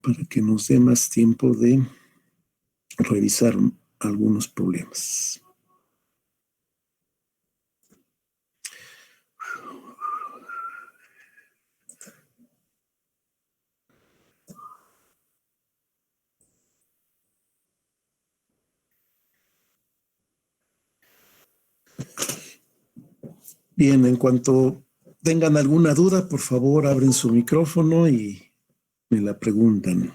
para que nos dé más tiempo de revisar algunos problemas. Bien, en cuanto tengan alguna duda, por favor, abren su micrófono y me la preguntan.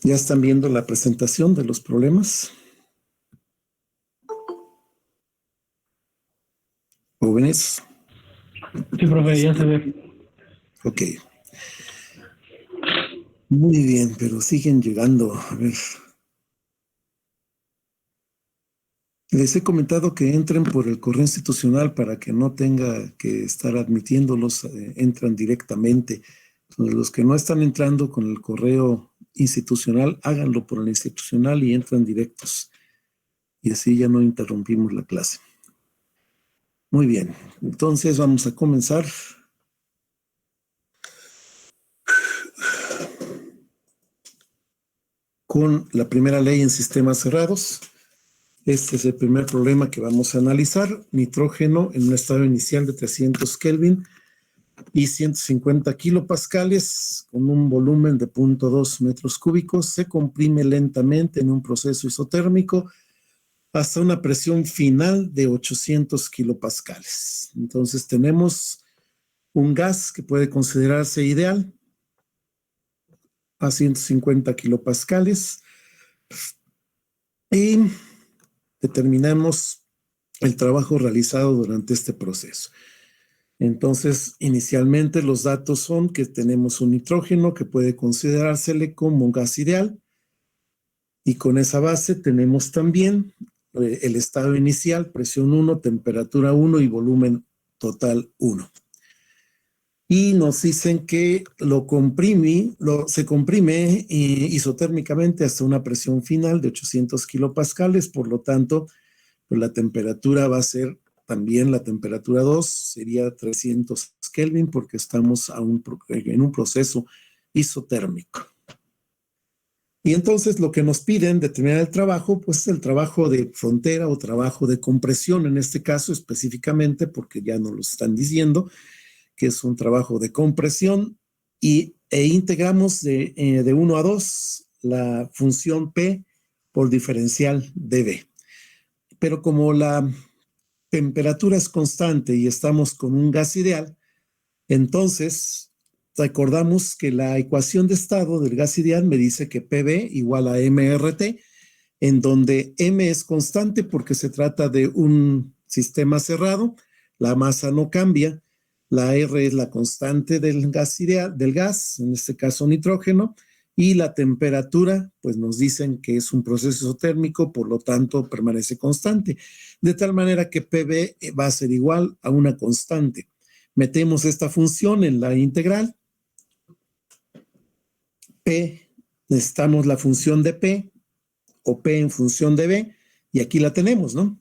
¿Ya están viendo la presentación de los problemas? ¿Jóvenes? Sí, profe, ya se ve. Ok. Muy bien, pero siguen llegando. A ver. Les he comentado que entren por el correo institucional para que no tenga que estar admitiéndolos, entran directamente. Los que no están entrando con el correo institucional, háganlo por el institucional y entran directos. Y así ya no interrumpimos la clase. Muy bien, entonces vamos a comenzar. Con la primera ley en sistemas cerrados. Este es el primer problema que vamos a analizar. Nitrógeno en un estado inicial de 300 Kelvin y 150 kilopascales con un volumen de 0.2 metros cúbicos. Se comprime lentamente en un proceso isotérmico hasta una presión final de 800 kilopascales. Entonces tenemos un gas que puede considerarse ideal a 150 kilopascales y determinamos el trabajo realizado durante este proceso. Entonces, inicialmente los datos son que tenemos un nitrógeno que puede considerársele como un gas ideal y con esa base tenemos también el estado inicial, presión 1, temperatura 1 y volumen total 1. Y nos dicen que se comprime isotérmicamente hasta una presión final de 800 kilopascales, por lo tanto, pues la temperatura va a ser también la temperatura 2, sería 300 Kelvin, porque estamos en un proceso isotérmico. Y entonces lo que nos piden determinar el trabajo, pues el trabajo de frontera o trabajo de compresión, en este caso específicamente, porque ya nos lo están diciendo, que es un trabajo de compresión, e integramos de 1 a 2 la función P por diferencial de B. Pero como la temperatura es constante y estamos con un gas ideal, entonces recordamos que la ecuación de estado del gas ideal me dice que PV igual a MRT, en donde M es constante porque se trata de un sistema cerrado, la masa no cambia, la R es la constante del gas ideal, del gas, en este caso nitrógeno, y la temperatura, pues nos dicen que es un proceso isotérmico, por lo tanto permanece constante, de tal manera que PV va a ser igual a una constante. Metemos esta función en la integral, P, necesitamos la función de P, o P en función de B, y aquí la tenemos, ¿no?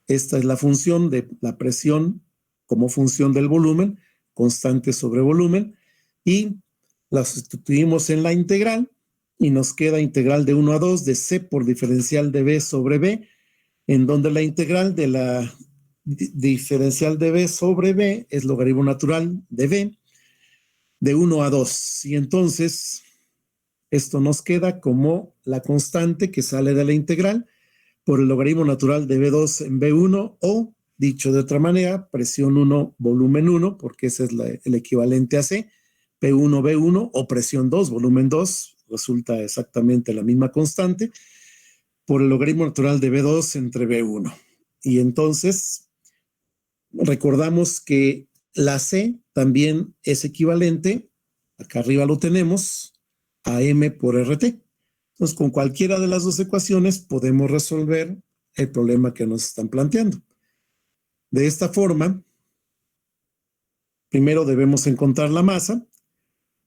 Esta es la función de la presión como función del volumen, constante sobre volumen, y la sustituimos en la integral, y nos queda integral de 1 a 2 de C por diferencial de B sobre B, en donde la integral de la diferencial de B sobre B es logaritmo natural de B, de 1 a 2. Y entonces, esto nos queda como la constante que sale de la integral por el logaritmo natural de B2 en B1, o, dicho de otra manera, presión 1, volumen 1, porque ese es el equivalente a C, P1, B1, o presión 2, volumen 2, resulta exactamente la misma constante, por el logaritmo natural de B2 entre B1. Y entonces, recordamos que la C también es equivalente, acá arriba lo tenemos, a M por RT. Entonces, con cualquiera de las dos ecuaciones podemos resolver el problema que nos están planteando. De esta forma, primero debemos encontrar la masa,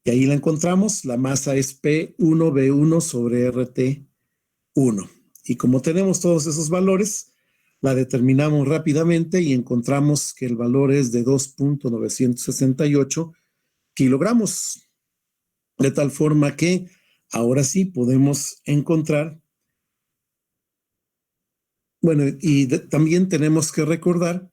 Y ahí la encontramos, la masa es P1V1 sobre RT1. Y como tenemos todos esos valores, la determinamos rápidamente y encontramos que el valor es de 2.968 kilogramos. De tal forma que ahora sí podemos encontrar. Bueno, y también tenemos que recordar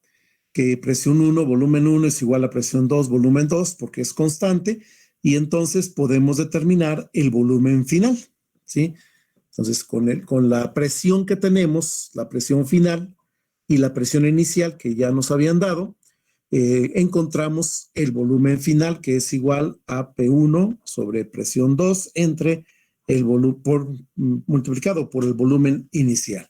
que presión 1, volumen 1 es igual a presión 2, volumen 2, porque es constante, y entonces podemos determinar el volumen final, ¿sí? Entonces, con la presión que tenemos, la presión final y la presión inicial que ya nos habían dado, encontramos el volumen final, que es igual a P1 sobre presión 2 entre el volumen multiplicado por el volumen inicial.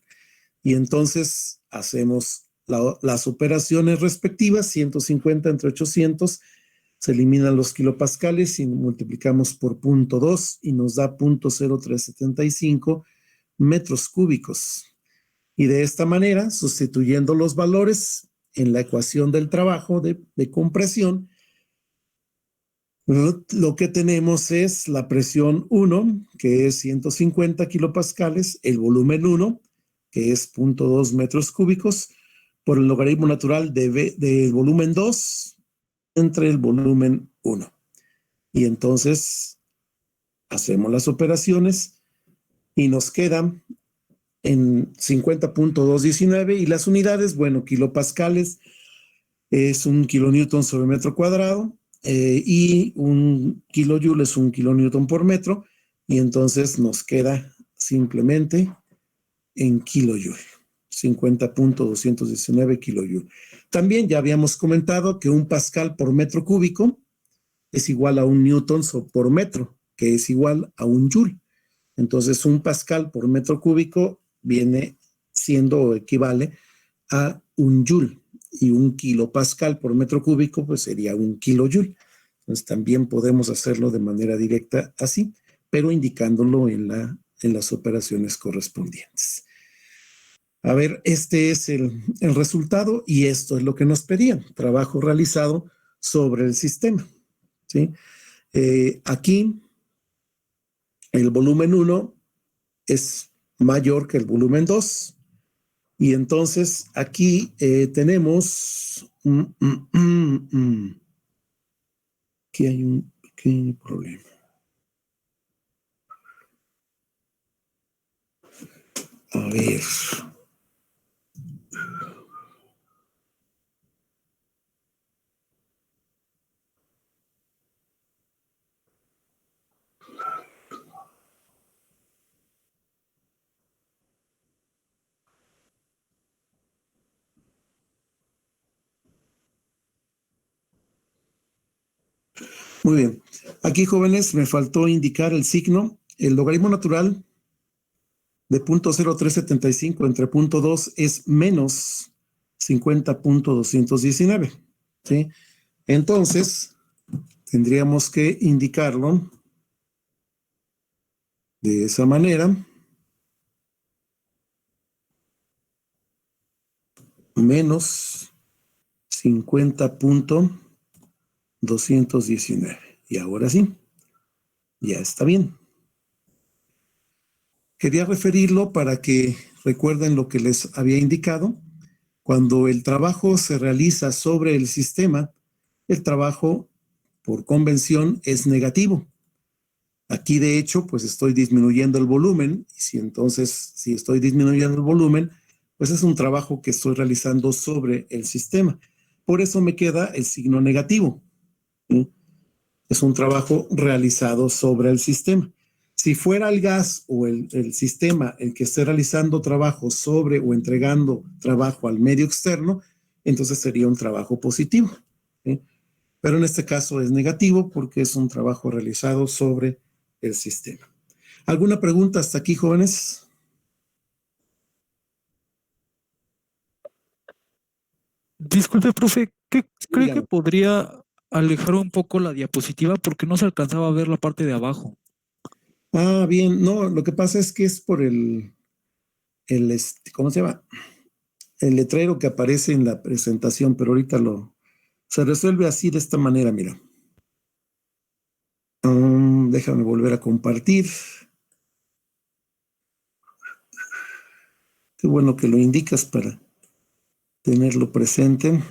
Y entonces hacemos las operaciones respectivas, 150 entre 800, se eliminan los kilopascales y multiplicamos por 0.2 y nos da 0.0375 metros cúbicos. Y de esta manera, sustituyendo los valores en la ecuación del trabajo de compresión, lo que tenemos es la presión 1, que es 150 kilopascales, el volumen 1, que es 0.2 metros cúbicos, por el logaritmo natural del volumen 2 entre el volumen 1. Y entonces hacemos las operaciones y nos quedan en 50.219 y las unidades, bueno, kilopascales es un kilonewton sobre metro cuadrado y un kilojoule es un kilonewton por metro y entonces nos queda simplemente en kilojoule, 50.219 kilojoule. También ya habíamos comentado que un pascal por metro cúbico es igual a un newton por metro, que es igual a un joule. Entonces, un pascal por metro cúbico viene siendo o equivale a un joule y un kilopascal por metro cúbico pues sería un kilojoule. Entonces, también podemos hacerlo de manera directa así, pero indicándolo en las operaciones correspondientes. A ver, este es el resultado y esto es lo que nos pedían, trabajo realizado sobre el sistema, ¿sí? Aquí el volumen 1 es mayor que el volumen 2 y entonces aquí tenemos aquí hay un pequeño problema. A ver. Muy bien. Aquí, jóvenes, me faltó indicar el signo. El logaritmo natural de 0.0375 entre 0.2 es menos 50.219. ¿Sí? Entonces, tendríamos que indicarlo de esa manera. Menos 50.219. Y ahora sí, ya está bien. Quería referirlo para que recuerden lo que les había indicado. Cuando el trabajo se realiza sobre el sistema, el trabajo por convención es negativo. Aquí, de hecho, pues estoy disminuyendo el volumen. Y si estoy disminuyendo el volumen, pues es un trabajo que estoy realizando sobre el sistema. Por eso me queda el signo negativo. ¿Sí? Es un trabajo realizado sobre el sistema. Si fuera el gas o el sistema el que esté realizando trabajo sobre o entregando trabajo al medio externo, entonces sería un trabajo positivo. ¿Sí? Pero en este caso es negativo porque es un trabajo realizado sobre el sistema. ¿Alguna pregunta hasta aquí, jóvenes? Disculpe, profe, ¿qué cree que Díganme. podría alejar un poco la diapositiva porque no se alcanzaba a ver la parte de abajo? Ah, bien, no, lo que pasa es que es por ¿cómo se llama? El letrero que aparece en la presentación, pero ahorita se resuelve así de esta manera, mira. Déjame volver a compartir. Qué bueno que lo indicas para tenerlo presente.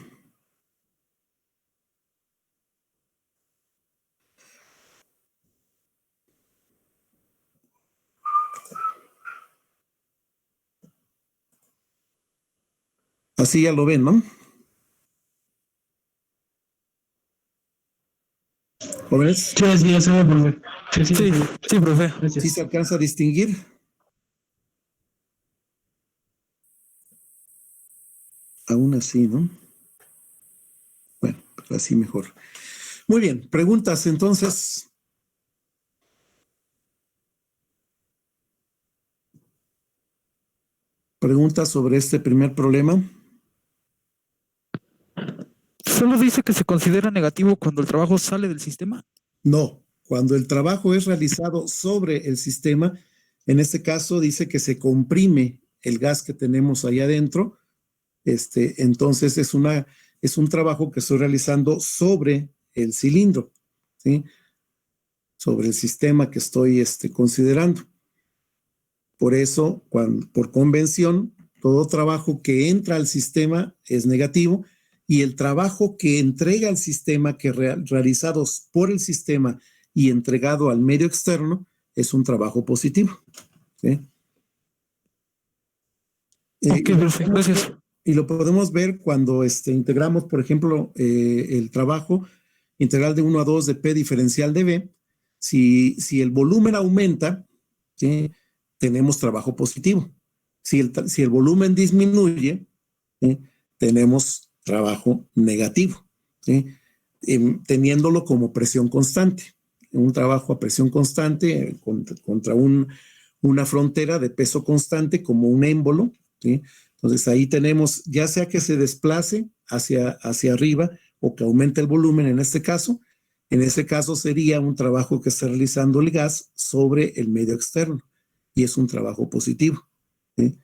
Así ya lo ven, ¿no? ¿Jóvenes? Sí, sí, ya se ve, profe. Sí, sí, Sí, profe. sí, profe. ¿Sí Gracias. se alcanza a distinguir? Aún así, ¿no? Bueno, pero así mejor. Muy bien, preguntas entonces. Preguntas sobre este primer problema. Solo dice que se considera negativo cuando el trabajo sale del sistema. No, cuando el trabajo es realizado sobre el sistema, en este caso dice que se comprime el gas que tenemos ahí adentro. Entonces es un trabajo que estoy realizando sobre el cilindro, ¿sí? Sobre el sistema que estoy considerando. Por eso, por convención, todo trabajo que entra al sistema es negativo y el trabajo que entrega al sistema, que realizados por el sistema y entregado al medio externo, es un trabajo positivo. ¿Sí? Ok, profe, gracias. Y lo podemos ver cuando integramos, por ejemplo, el trabajo integral de 1 a 2 de P diferencial de B. Si el volumen aumenta, ¿sí? Tenemos trabajo positivo. Si el volumen disminuye, ¿sí? Tenemos trabajo negativo, ¿sí? Teniéndolo como presión constante. Un trabajo a presión constante contra una frontera de peso constante como un émbolo, ¿sí? Entonces ahí tenemos, ya sea que se desplace hacia arriba o que aumente el volumen en este caso. En ese caso sería un trabajo que está realizando el gas sobre el medio externo y es un trabajo positivo, ¿sí?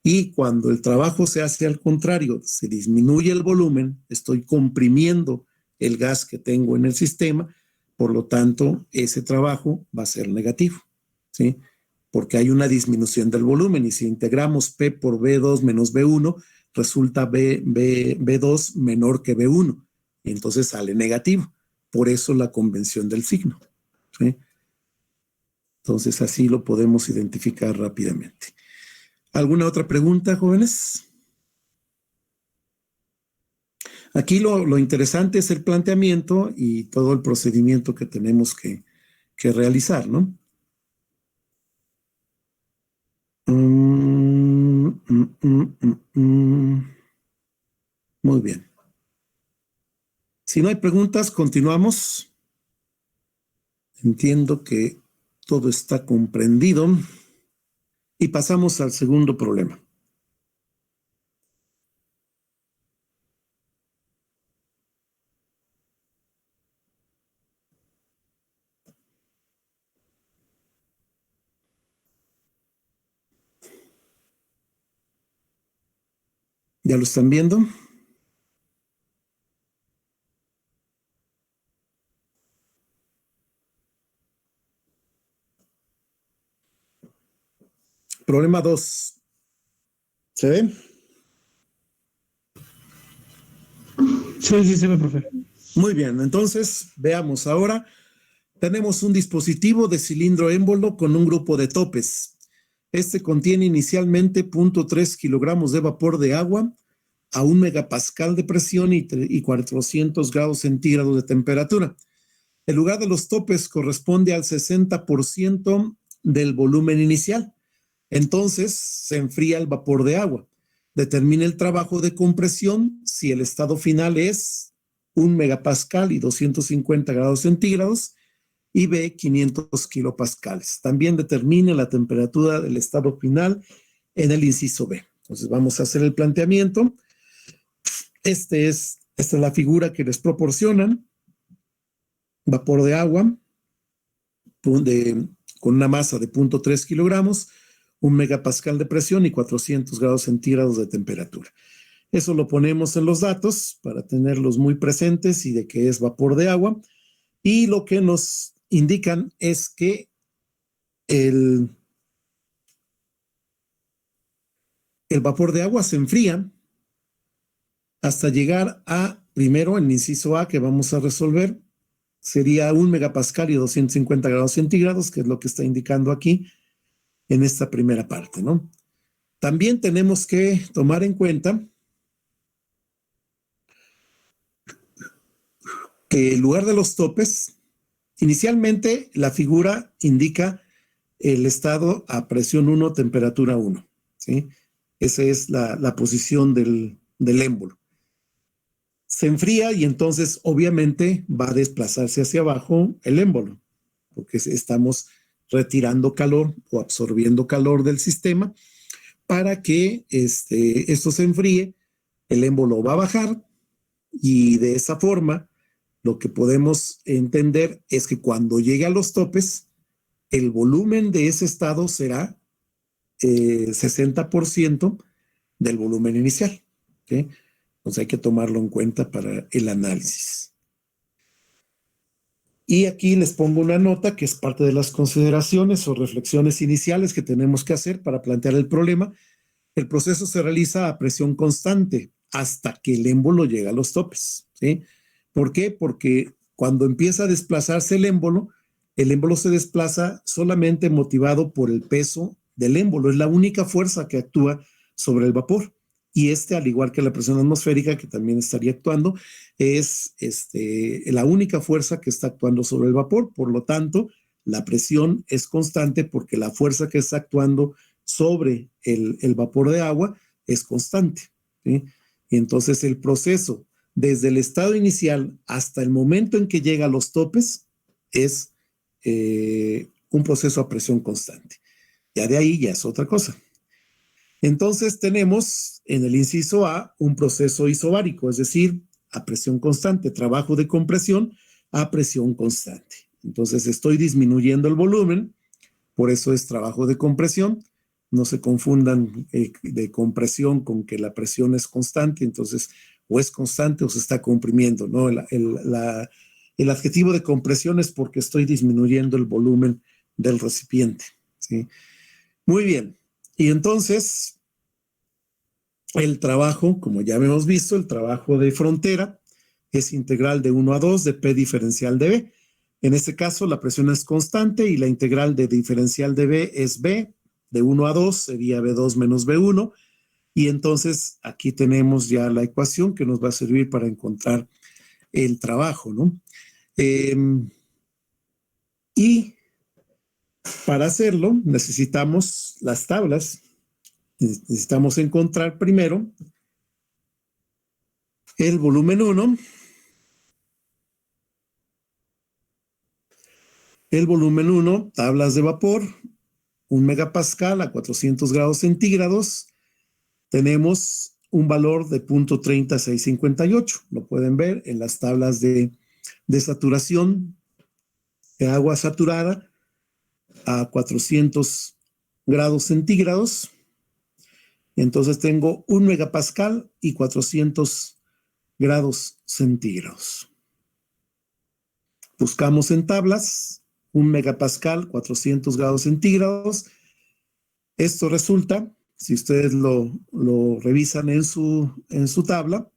Y cuando el trabajo se hace al contrario, se disminuye el volumen, estoy comprimiendo el gas que tengo en el sistema, por lo tanto, ese trabajo va a ser negativo, ¿sí? Porque hay una disminución del volumen y si integramos P por B2 menos B1, resulta B2 menor que B1 y entonces sale negativo. Por eso la convención del signo, ¿sí? Entonces así lo podemos identificar rápidamente. ¿Alguna otra pregunta, jóvenes? Aquí lo interesante es el planteamiento y todo el procedimiento que tenemos que realizar, ¿no? Muy bien. Si no hay preguntas, continuamos. Entiendo que todo está comprendido y pasamos al segundo problema. ¿Ya lo están viendo? Problema 2. ¿Se ve? Sí, sí, se ve, profe. Muy bien, entonces veamos ahora. Tenemos un dispositivo de cilindro émbolo con un grupo de topes. Este contiene inicialmente 0.3 kilogramos de vapor de agua a 1 megapascal de presión y 400 grados centígrados de temperatura. El lugar de los topes corresponde al 60% del volumen inicial. Entonces se enfría el vapor de agua. Determina el trabajo de compresión si el estado final es 1 megapascal y 250 grados centígrados y B 500 kilopascales. También determine la temperatura del estado final en el inciso B. Entonces vamos a hacer el planteamiento. Esta es la figura que les proporcionan. Vapor de agua con una masa de 0.3 kilogramos, 1 megapascal de presión y 400 grados centígrados de temperatura. Eso lo ponemos en los datos para tenerlos muy presentes y de que es vapor de agua. Y lo que nos indican es que el vapor de agua se enfría hasta llegar a, primero, el inciso A que vamos a resolver, sería 1 megapascal y 250 grados centígrados, que es lo que está indicando aquí en esta primera parte, ¿no? También tenemos que tomar en cuenta que en lugar de los topes, inicialmente la figura indica el estado a presión 1, temperatura 1, ¿sí? Esa es la posición del émbolo. Se enfría y entonces obviamente va a desplazarse hacia abajo el émbolo, porque estamos retirando calor o absorbiendo calor del sistema para que esto se enfríe, el émbolo va a bajar y de esa forma lo que podemos entender es que cuando llegue a los topes, el volumen de ese estado será 60% del volumen inicial, ¿okay? Entonces hay que tomarlo en cuenta para el análisis. Y aquí les pongo una nota que es parte de las consideraciones o reflexiones iniciales que tenemos que hacer para plantear el problema. El proceso se realiza a presión constante hasta que el émbolo llega a los topes, ¿sí? ¿Por qué? Porque cuando empieza a desplazarse el émbolo se desplaza solamente motivado por el peso del émbolo. Es la única fuerza que actúa sobre el vapor. Y al igual que la presión atmosférica, que también estaría actuando, es la única fuerza que está actuando sobre el vapor. Por lo tanto, la presión es constante porque la fuerza que está actuando sobre el vapor de agua es constante, ¿sí? Y entonces el proceso desde el estado inicial hasta el momento en que llega a los topes es un proceso a presión constante. Ya de ahí ya es otra cosa. Entonces tenemos en el inciso A un proceso isobárico, es decir, a presión constante, trabajo de compresión a presión constante. Entonces estoy disminuyendo el volumen, por eso es trabajo de compresión. No se confundan de compresión con que la presión es constante, entonces o es constante o se está comprimiendo, ¿no? El adjetivo de compresión es porque estoy disminuyendo el volumen del recipiente, ¿sí? Muy bien. Y entonces, el trabajo, como ya hemos visto, el trabajo de frontera es integral de 1 a 2 de P diferencial de B. En este caso, la presión es constante y la integral de diferencial de B es B. De 1 a 2 sería B2 menos B1. Y entonces aquí tenemos ya la ecuación que nos va a servir para encontrar el trabajo, ¿no? Y para hacerlo necesitamos las tablas. Necesitamos encontrar primero el volumen 1, tablas de vapor, 1 megapascal a 400 grados centígrados. Tenemos un valor de 0.30658. Lo pueden ver en las tablas de saturación de agua saturada a 400 grados centígrados. Entonces tengo 1 megapascal y 400 grados centígrados. Buscamos en tablas 1 megapascal, 400 grados centígrados. Esto resulta, si ustedes lo revisan en su tabla,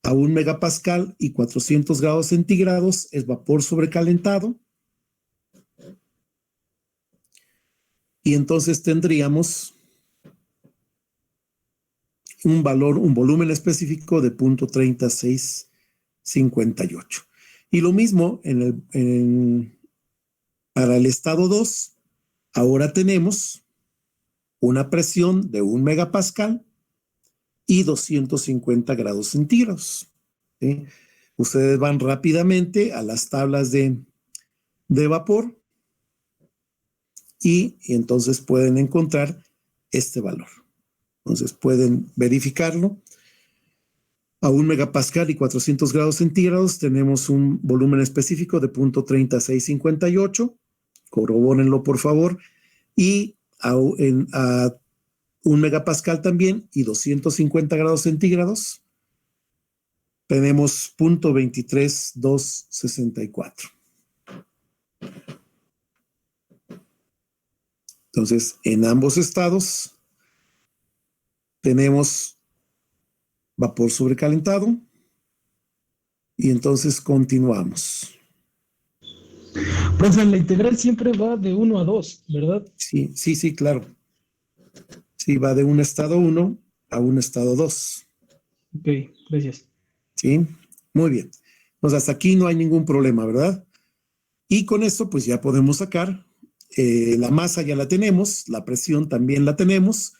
a 1 megapascal y 400 grados centígrados es vapor sobrecalentado. Y entonces tendríamos un volumen específico de 0.3658. Y lo mismo para el estado 2, ahora tenemos una presión de 1 megapascal y 250 grados centígrados, ¿sí? Ustedes van rápidamente a las tablas de vapor y entonces pueden encontrar este valor. Entonces pueden verificarlo. A 1 megapascal y 400 grados centígrados tenemos un volumen específico de 0.3658. Corrobórenlo, por favor. Y a 1 megapascal también y 250 grados centígrados tenemos 0.23264. Entonces, en ambos estados tenemos vapor sobrecalentado y entonces continuamos. Profe, la integral siempre va de 1 a 2, ¿verdad? Sí, claro. Sí, va de un estado 1 a un estado 2. Ok, gracias. ¿Sí? Muy bien. Entonces, hasta aquí no hay ningún problema, ¿verdad? Y con esto, pues ya podemos sacar, la masa ya la tenemos, la presión también la tenemos,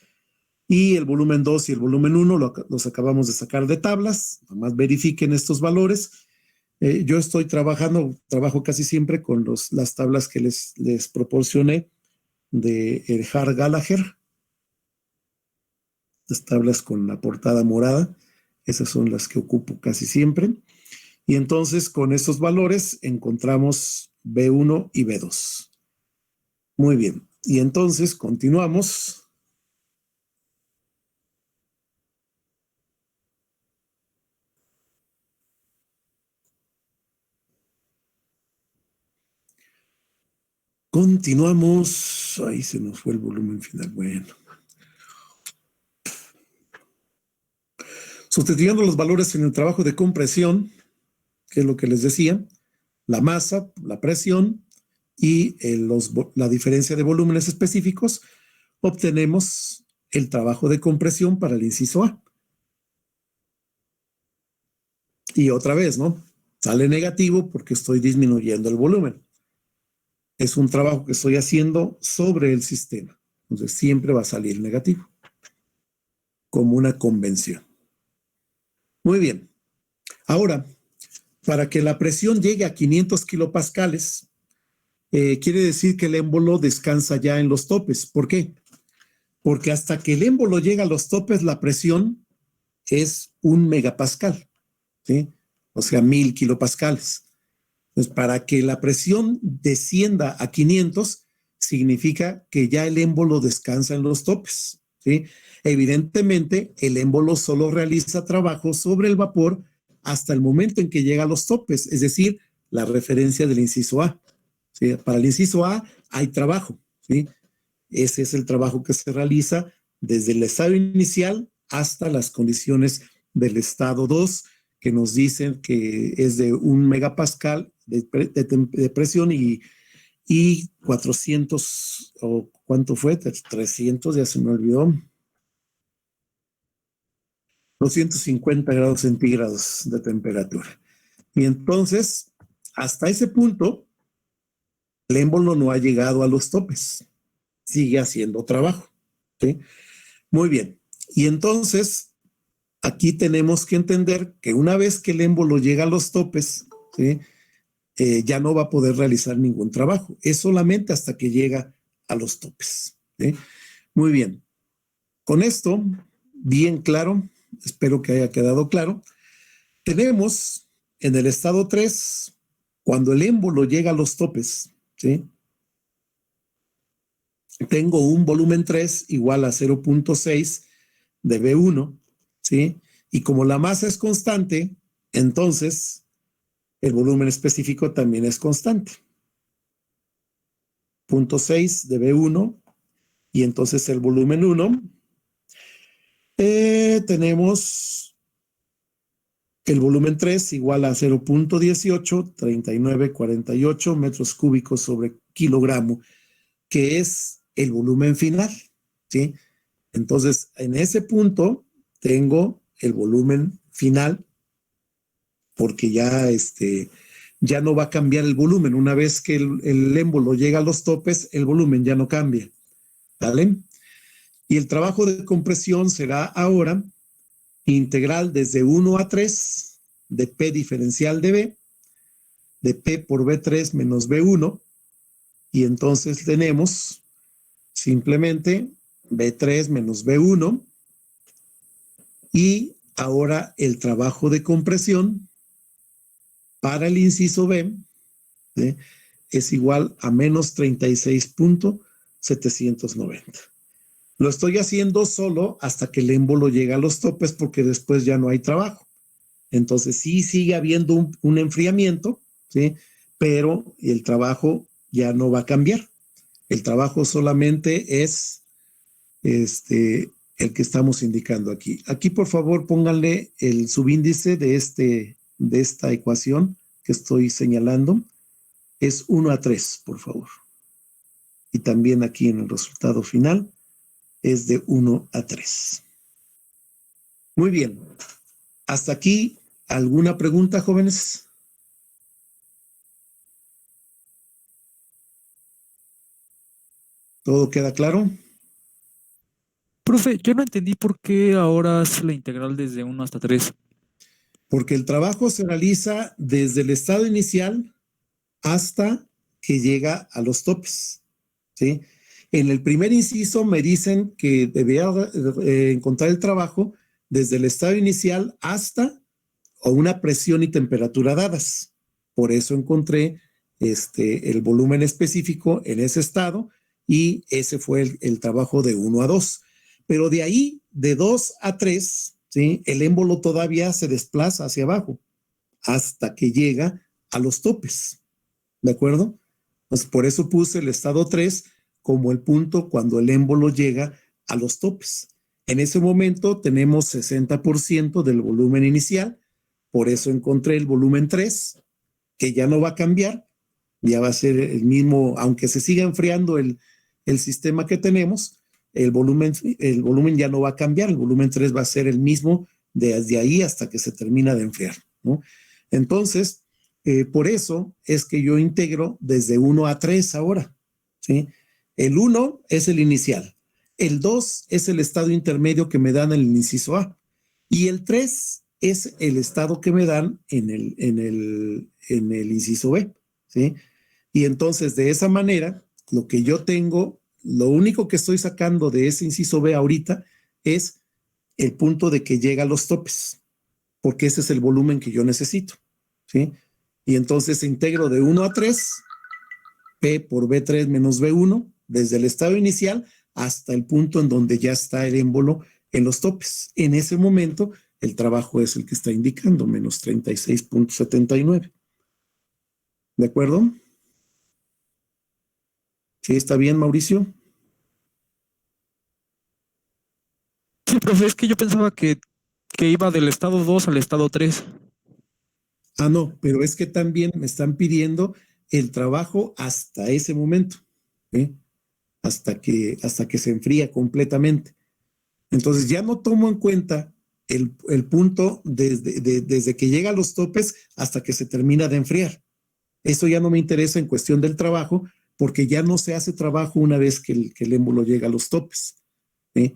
y el volumen 2 y el volumen 1 los acabamos de sacar de tablas. Nomás verifiquen estos valores. Yo trabajo casi siempre con las tablas que les proporcioné de Hart-Gallagher, las tablas con la portada morada. Esas son las que ocupo casi siempre. Y entonces con estos valores encontramos B1 y B2. Muy bien. Y entonces continuamos. Continuamos. Ahí se nos fue el volumen final. Bueno. Sustituyendo los valores en el trabajo de compresión, que es lo que les decía, la masa, la presión y la diferencia de volúmenes específicos, obtenemos el trabajo de compresión para el inciso A. Y otra vez, ¿no? Sale negativo porque estoy disminuyendo el volumen. Es un trabajo que estoy haciendo sobre el sistema. Entonces siempre va a salir negativo, como una convención. Muy bien. Ahora, para que la presión llegue a 500 kilopascales, quiere decir que el émbolo descansa ya en los topes. ¿Por qué? Porque hasta que el émbolo llega a los topes, la presión es 1 megapascal, ¿sí? O sea, 1000 kilopascales. Entonces, para que la presión descienda a 500, significa que ya el émbolo descansa en los topes, ¿sí? Evidentemente, el émbolo solo realiza trabajo sobre el vapor hasta el momento en que llega a los topes, es decir, la referencia del inciso A. ¿Sí? Para el inciso A hay trabajo, ¿sí? Ese es el trabajo que se realiza desde el estado inicial hasta las condiciones del estado 2, que nos dicen que es de 1 megapascal de presión y 400, o ¿cuánto fue? 300, ya se me olvidó. 250 grados centígrados de temperatura. Y entonces, hasta ese punto, el émbolo no ha llegado a los topes. Sigue haciendo trabajo, ¿sí? Muy bien. Y entonces, aquí tenemos que entender que una vez que el émbolo llega a los topes, ¿sí? Ya no va a poder realizar ningún trabajo. Es solamente hasta que llega a los topes, ¿sí? Muy bien. Con esto, bien claro, espero que haya quedado claro, tenemos en el estado 3, cuando el émbolo llega a los topes, ¿sí? Tengo un volumen 3 igual a 0.6 de B1, ¿sí? Y como la masa es constante, entonces el volumen específico también es constante. 0.6 de B1 y entonces el volumen 1. Tenemos el volumen 3 igual a 0.18, 3948 metros cúbicos sobre kilogramo, que es el volumen final, ¿sí? Entonces, en ese punto tengo el volumen final porque ya no va a cambiar el volumen. Una vez que el émbolo llega a los topes, el volumen ya no cambia, ¿vale? Y el trabajo de compresión será ahora integral desde 1 a 3 de P diferencial de B, de P por B3 menos B1, y entonces tenemos simplemente B3 menos B1, y ahora el trabajo de compresión para el inciso B, ¿sí? Es igual a menos 36.790. Lo estoy haciendo solo hasta que el émbolo llega a los topes porque después ya no hay trabajo. Entonces sí sigue habiendo un enfriamiento, ¿sí? Pero el trabajo ya no va a cambiar. El trabajo solamente es el que estamos indicando aquí. Aquí, por favor, pónganle el subíndice de esta ecuación que estoy señalando. Es 1/3, por favor. Y también aquí en el resultado final es de 1/3. Muy bien. Hasta aquí, ¿alguna pregunta, jóvenes? ¿Todo queda claro? Profe, yo no entendí por qué ahora es la integral desde 1 hasta 3. Porque el trabajo se realiza desde el estado inicial hasta que llega a los topes, ¿sí? En el primer inciso me dicen que debía encontrar el trabajo desde el estado inicial hasta o una presión y temperatura dadas. Por eso encontré el volumen específico en ese estado y ese fue el trabajo de 1 a 2. Pero de ahí, de 2 a 3, ¿sí? El émbolo todavía se desplaza hacia abajo hasta que llega a los topes. ¿De acuerdo? Pues por eso puse el estado 3 como el punto cuando el émbolo llega a los topes. En ese momento tenemos 60% del volumen inicial, por eso encontré el volumen 3, que ya no va a cambiar, ya va a ser el mismo, aunque se siga enfriando el sistema que tenemos, el volumen ya no va a cambiar, el volumen 3 va a ser el mismo desde ahí hasta que se termina de enfriar, ¿no? Entonces, por eso es que yo integro desde 1 a 3 ahora, ¿sí? El 1 es el inicial, el 2 es el estado intermedio que me dan en el inciso A y el 3 es el estado que me dan en el inciso B, ¿sí? Y entonces de esa manera, lo que yo tengo, lo único que estoy sacando de ese inciso B ahorita es el punto de que llega a los topes, porque ese es el volumen que yo necesito, ¿sí? Y entonces integro de 1 a 3, P por B3 menos B1, desde el estado inicial hasta el punto en donde ya está el émbolo en los topes. En ese momento, el trabajo es el que está indicando, menos 36.79. ¿De acuerdo? ¿Sí está bien, Mauricio? Sí, profe, es que yo pensaba que iba del estado 2 al estado 3. Ah, no, pero es que también me están pidiendo el trabajo hasta ese momento, ¿sí? Hasta que se enfría completamente. Entonces ya no tomo en cuenta el punto desde que llega a los topes hasta que se termina de enfriar. Eso ya no me interesa en cuestión del trabajo, porque ya no se hace trabajo una vez que el émbolo llega a los topes, ¿sí?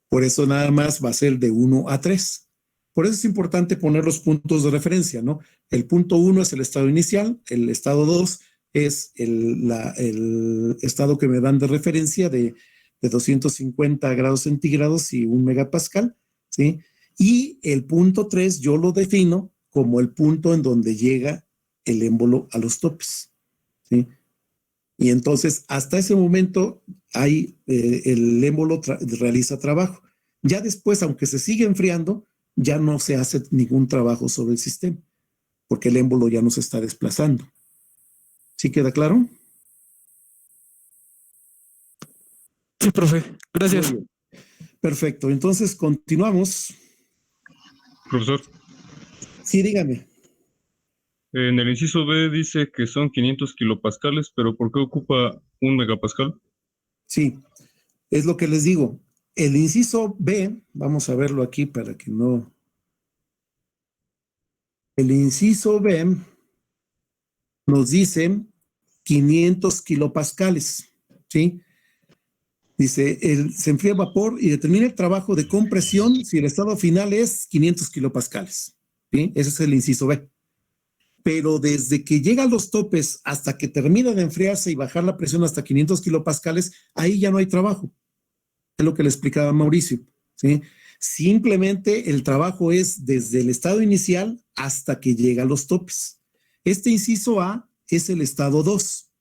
Por eso nada más va a ser de 1 a 3. Por eso es importante poner los puntos de referencia, ¿no? El punto 1 es el estado inicial, el estado 2 es el estado que me dan de referencia de 250 grados centígrados y 1 megapascal, ¿sí? Y el punto 3 yo lo defino como el punto en donde llega el émbolo a los topes, ¿sí? Y entonces, hasta ese momento, el émbolo realiza trabajo. Ya después, aunque se sigue enfriando, ya no se hace ningún trabajo sobre el sistema, porque el émbolo ya no se está desplazando. ¿Sí queda claro? Sí, profe, Muy gracias. bien. Perfecto. Entonces, continuamos. Profesor, Sí, dígame. en el inciso B dice que son 500 kilopascales, pero ¿por qué ocupa 1 megapascal? Sí, es lo que les digo. El inciso B, vamos a verlo aquí para que no. El inciso B nos dice 500 kilopascales, ¿sí? Dice, se enfría vapor y determina el trabajo de compresión si el estado final es 500 kilopascales, ¿sí? Ese es el inciso B. Pero desde que llega a los topes hasta que termina de enfriarse y bajar la presión hasta 500 kilopascales, ahí ya no hay trabajo. Es lo que le explicaba Mauricio, ¿sí? Simplemente el trabajo es desde el estado inicial hasta que llega a los topes. Este inciso A es el estado 2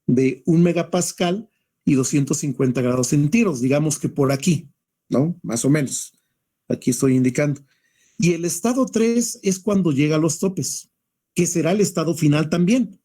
de 1 megapascal y 250 grados centígrados, digamos que por aquí, ¿no? Más o menos. Aquí estoy indicando. Y el estado 3 es cuando llega a los topes, que será el estado final también,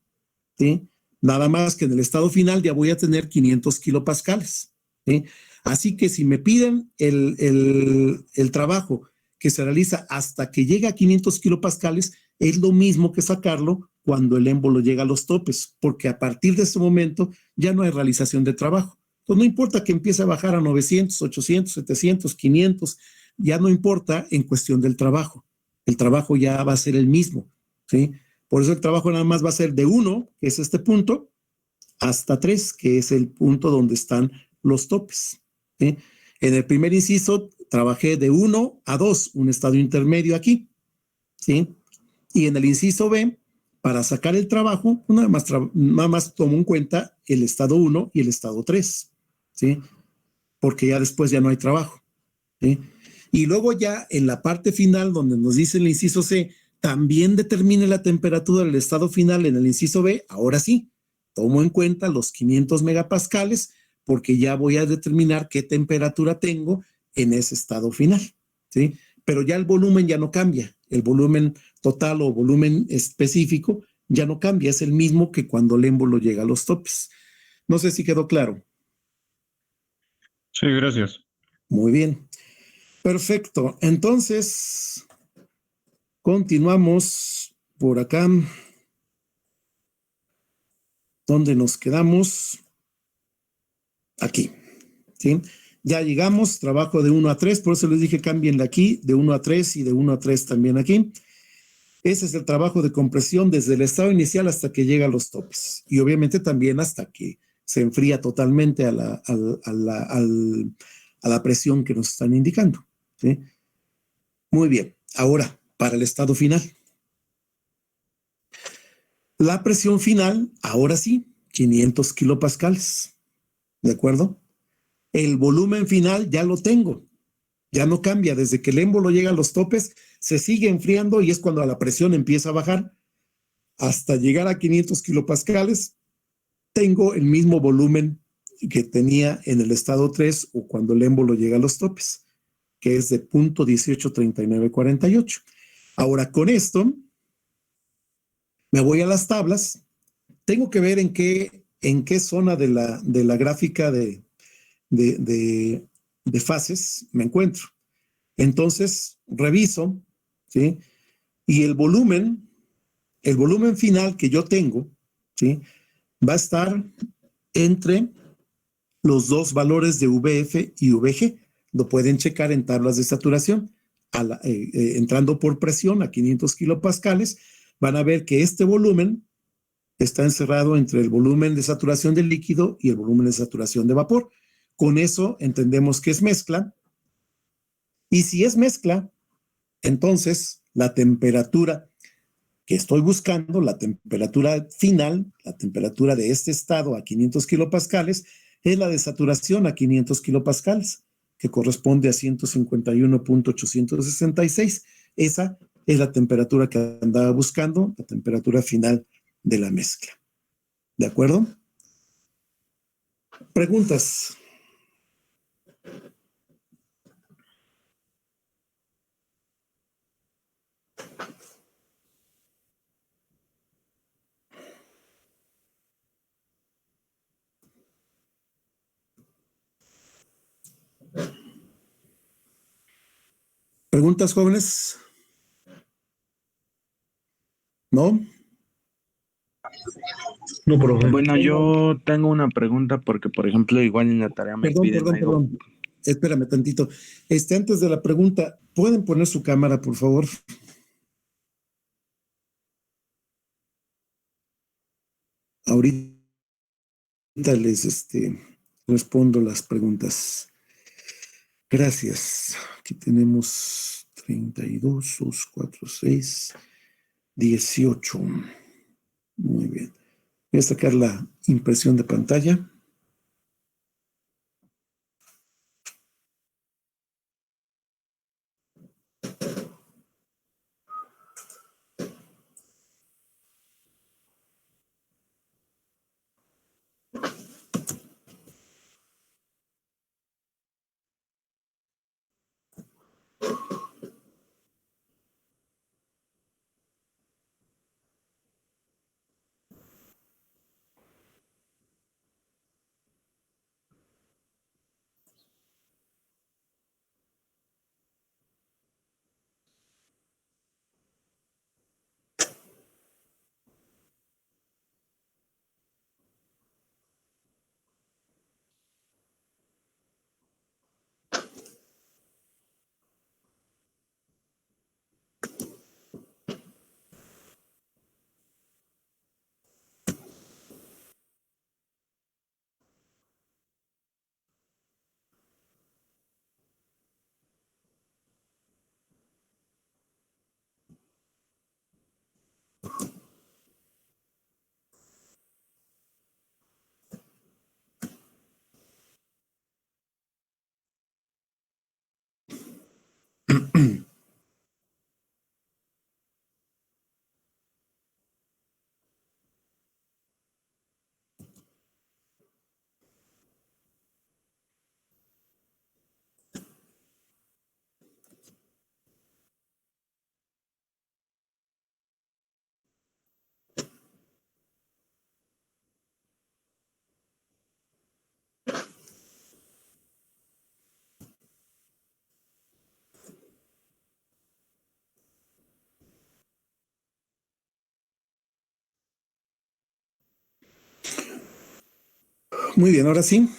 ¿sí? Nada más que en el estado final ya voy a tener 500 kilopascales. ¿Sí? Así que si me piden el trabajo que se realiza hasta que llega a 500 kilopascales, es lo mismo que sacarlo cuando el émbolo llega a los topes, porque a partir de ese momento ya no hay realización de trabajo. Entonces no importa que empiece a bajar a 900, 800, 700, 500, ya no importa en cuestión del trabajo. El trabajo ya va a ser el mismo, ¿sí? Por eso el trabajo nada más va a ser de 1, que es este punto, hasta 3, que es el punto donde están los topes, ¿sí? En el primer inciso trabajé de 1 a 2, un estado intermedio aquí, ¿sí? Y en el inciso B, para sacar el trabajo, nada más tomo en cuenta el estado 1 y el estado 3, ¿sí? Porque ya después ya no hay trabajo, ¿sí? Y luego ya en la parte final, donde nos dice el inciso C, también determine la temperatura del estado final en el inciso B, ahora sí, tomo en cuenta los 500 megapascales, porque ya voy a determinar qué temperatura tengo en ese estado final, ¿sí? Pero ya el volumen ya no cambia, el volumen total o volumen específico ya no cambia, es el mismo que cuando el émbolo llega a los topes. No sé si quedó claro. Sí, gracias. Muy bien. Perfecto. Entonces, continuamos por acá. ¿Dónde nos quedamos? Aquí. ¿Sí? Ya llegamos, trabajo de 1 a 3, por eso les dije cámbienle aquí, de 1 a 3 y de 1 a 3 también aquí. Ese es el trabajo de compresión desde el estado inicial hasta que llega a los topes. Y obviamente también hasta que se enfría totalmente a la presión que nos están indicando. ¿Sí? Muy bien. Ahora, para el estado final. La presión final, ahora sí, 500 kilopascales. ¿De acuerdo? El volumen final ya lo tengo. Ya no cambia. Desde que el émbolo llega a los topes, se sigue enfriando y es cuando la presión empieza a bajar. Hasta llegar a 500 kilopascales, tengo el mismo volumen que tenía en el estado 3 o cuando el émbolo llega a los topes, que es de 0.183948. Ahora, con esto, me voy a las tablas. Tengo que ver en qué zona de la gráfica de fases me encuentro. Entonces, reviso, ¿sí? Y el volumen final que yo tengo, ¿sí? Va a estar entre los dos valores de VF y VG. Lo pueden checar en tablas de saturación. Entrando por presión a 500 kilopascales, van a ver que este volumen está encerrado entre el volumen de saturación del líquido y el volumen de saturación de vapor. Con eso entendemos que es mezcla. Y si es mezcla, entonces la temperatura que estoy buscando, la temperatura final, la temperatura de este estado a 500 kilopascales, es la de saturación a 500 kilopascales, que corresponde a 151.866. Esa es la temperatura que andaba buscando, la temperatura final de la mezcla. ¿De acuerdo? Preguntas. ¿Preguntas, jóvenes? ¿No? No, profe. Bueno, yo tengo una pregunta porque, por ejemplo, igual en la tarea me piden algo. Perdón. Espérame tantito. Antes de la pregunta, ¿pueden poner su cámara, por favor? Ahorita les respondo las preguntas. Gracias. Aquí tenemos 32, 2, 4, 6, 18. Muy bien. Voy a sacar la impresión de pantalla. Muy bien, ahora sí.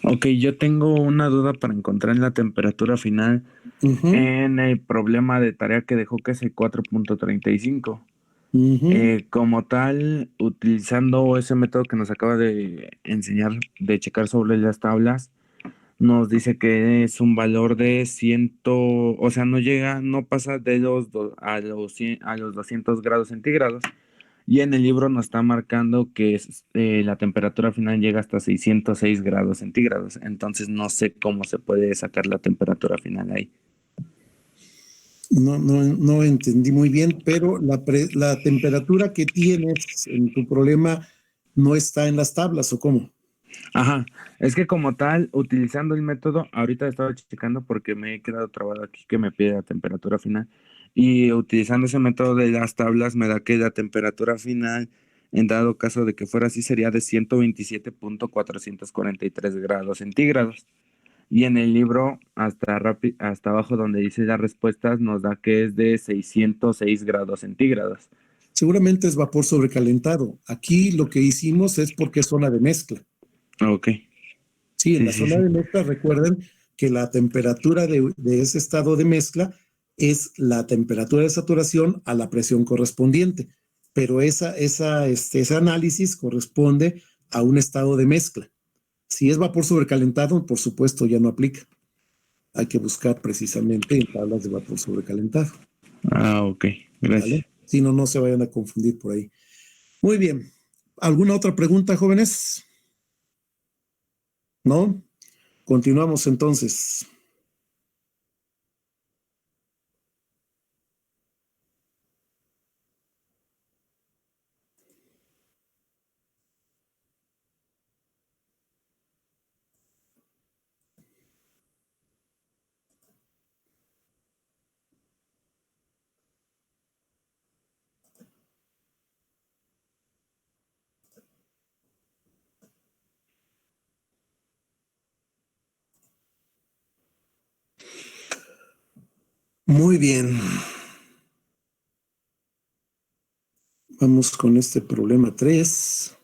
Ok, yo tengo una duda para encontrar la temperatura final Ujú, en el problema de tarea que dejó, que es el 4.35. ujú. Como tal, utilizando ese método que nos acaba de enseñar de checar sobre las tablas, nos dice que es un valor de 100, o sea, no llega, no pasa de a los 100 a los 200 grados centígrados. Y en el libro nos está marcando que la temperatura final llega hasta 606 grados centígrados. Entonces no sé cómo se puede sacar la temperatura final ahí. No entendí muy bien, pero la temperatura que tienes en tu problema no está en las tablas, ¿o cómo? Ajá, es que como tal, utilizando el método, ahorita estaba checando porque me he quedado trabado aquí que me pide la temperatura final. Y utilizando ese método de las tablas, me da que la temperatura final, en dado caso de que fuera así, sería de 127.443 grados centígrados. Y en el libro, hasta abajo donde dice las respuestas, nos da que es de 606 grados centígrados. Seguramente es vapor sobrecalentado. Aquí lo que hicimos es porque es zona de mezcla. Ok, Sí, en sí, la sí, zona sí. de mezcla recuerden que la temperatura de ese estado de mezcla es la temperatura de saturación a la presión correspondiente, pero ese análisis corresponde a un estado de mezcla. Si es vapor sobrecalentado, por supuesto ya no aplica. Hay que buscar precisamente en tablas de vapor sobrecalentado, Ah, ok, ¿vale? gracias. Si no, no se vayan a confundir por ahí. Muy bien. ¿Alguna otra pregunta, jóvenes? ¿No? Continuamos entonces. Muy bien. Vamos con este problema 3.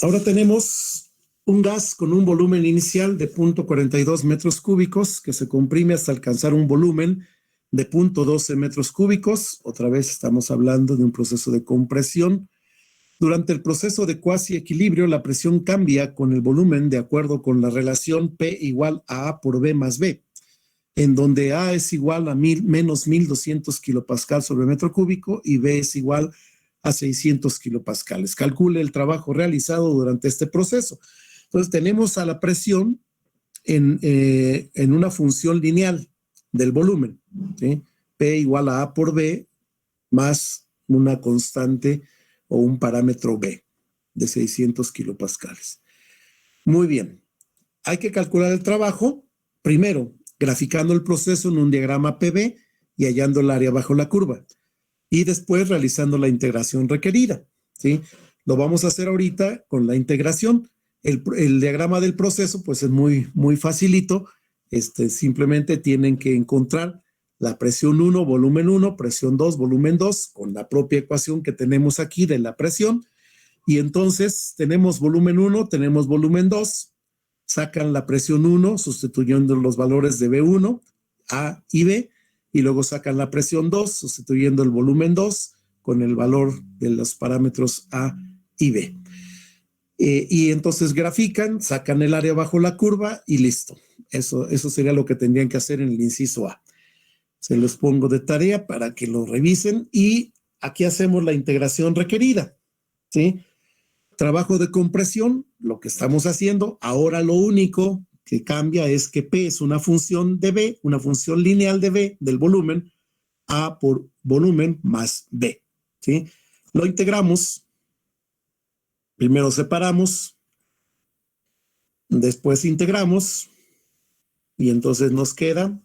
Ahora tenemos un gas con un volumen inicial de 0.42 metros cúbicos que se comprime hasta alcanzar un volumen de 0.12 metros cúbicos. Otra vez estamos hablando de un proceso de compresión. Durante el proceso de cuasi equilibrio, la presión cambia con el volumen de acuerdo con la relación P igual a A por B más B, en donde A es igual a menos 1200 kilopascal sobre metro cúbico y B es igual a 600 kilopascales. Calcule el trabajo realizado durante este proceso. Entonces tenemos a la presión en una función lineal del volumen, ¿sí? P igual a A por B más una constante o un parámetro B de 600 kilopascales. Muy bien. Hay que calcular el trabajo, primero, graficando el proceso en un diagrama PV y hallando el área bajo la curva. Y después realizando la integración requerida, ¿sí? Lo vamos a hacer ahorita con la integración. El diagrama del proceso, pues es muy facilito. Simplemente tienen que encontrar la presión 1, volumen 1, presión 2, volumen 2, con la propia ecuación que tenemos aquí de la presión. Y entonces tenemos volumen 1, tenemos volumen 2, sacan la presión 1 sustituyendo los valores de B1, A y B, y luego sacan la presión 2 sustituyendo el volumen 2 con el valor de los parámetros A y B. Y entonces grafican, sacan el área bajo la curva y listo. Eso sería lo que tendrían que hacer en el inciso A. Se los pongo de tarea para que lo revisen y aquí hacemos la integración requerida, ¿sí? Trabajo de compresión, lo que estamos haciendo. Ahora lo único que cambia es que P es una función de B, una función lineal de B del volumen, A por volumen más B, ¿sí? Lo integramos, primero separamos, después integramos y entonces nos queda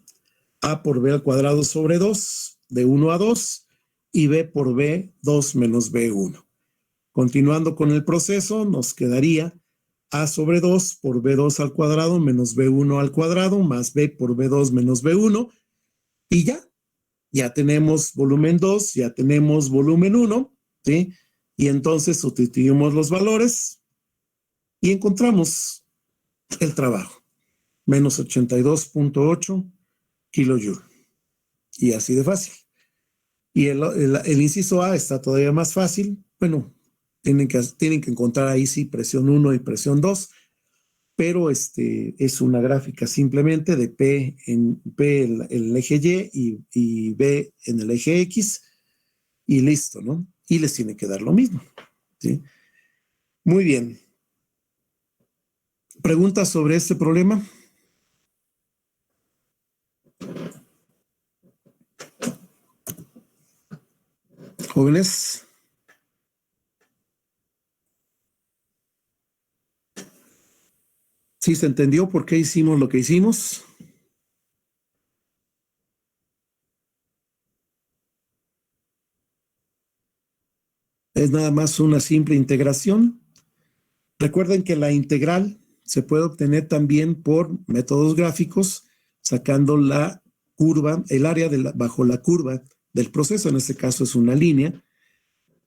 A por B al cuadrado sobre 2, de 1 a 2, y B por B, 2 menos B1. Continuando con el proceso, nos quedaría A sobre 2 por B2 al cuadrado menos B1 al cuadrado más B por B2 menos B1 y ya, ya tenemos volumen 2, ya tenemos volumen 1, ¿sí? Y entonces sustituimos los valores y encontramos el trabajo, menos 82.8 kilojoule. Y así de fácil. Y el inciso A está todavía más fácil. Bueno, tienen que encontrar ahí sí presión 1 y presión 2, pero es una gráfica simplemente de P en el eje y B en el eje X y listo, ¿no? Y les tiene que dar lo mismo, ¿sí? Muy bien. ¿Preguntas sobre este problema? Jóvenes. ¿Sí se entendió por qué hicimos lo que hicimos? Es nada más una simple integración. Recuerden que la integral se puede obtener también por métodos gráficos, sacando la curva, el área bajo la curva del proceso. En este caso es una línea.